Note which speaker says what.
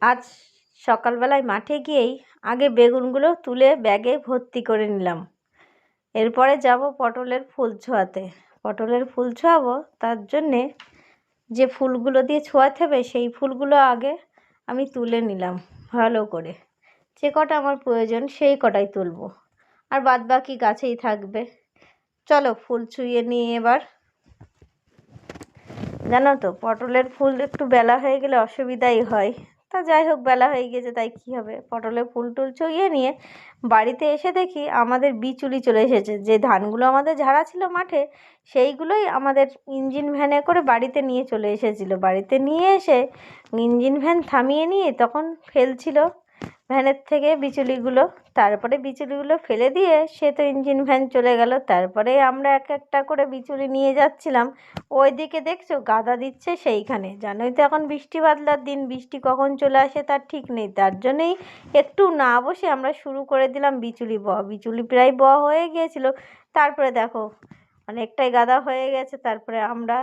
Speaker 1: আজ সকালবেলায় মাঠে গিয়েই আগে বেগুনগুলো তুলে ব্যাগে ভর্তি করে নিলাম। এরপরে যাব পটলের ফুল ছোঁয়াতে। পটলের ফুল ছোঁয়াবো, তার জন্যে যে ফুলগুলো দিয়ে ছোঁয়াতে হবে সেই ফুলগুলো আগে আমি তুলে নিলাম ভালো করে। যে কটা আমার প্রয়োজন সেই কটাই তুলব, আর বাদবাকি গাছেই থাকবে। চলো ফুল ছুঁয়ে নিই এবার। জানো তো, পটলের ফুল একটু বেলা হয়ে গেলে অসুবিধাই হয়। তা যাই হোক, বেলা হয়ে গেছে তাই কী হবে, পটলের ফুল টুল ছুঁয়ে নিয়ে বাড়িতে এসে দেখি আমাদের বিচুলি চলে এসেছে। যে ধানগুলো আমাদের ঝাড়া ছিল মাঠে, সেইগুলোই আমাদের ইঞ্জিন ভ্যানে করে বাড়িতে নিয়ে চলে এসেছিলো। বাড়িতে নিয়ে এসে ইঞ্জিন ভ্যান থামিয়ে নিয়ে তখন ফেলছিল ভ্যানের থেকে বিচুলিগুলো। তারপরে বিচুলিগুলো ফেলে দিয়ে সে তো ইঞ্জিন ভ্যান চলে গেল। তারপরে আমরা এক একটা করে বিচুলি নিয়ে যাচ্ছিলাম। ওইদিকে দেখছো গাদা দিচ্ছে সেইখানে। জানোই তো এখন বৃষ্টি বাদলার দিন, বৃষ্টি কখন চলে আসে তার ঠিক নেই। তার জন্যেই একটু না বসে আমরা শুরু করে দিলাম বিচুলি বওয়া। বিচুলি প্রায় বওয়া হয়ে গিয়েছিল। তারপরে দেখো অনেকটাই গাদা হয়ে গেছে। তারপরে আমরা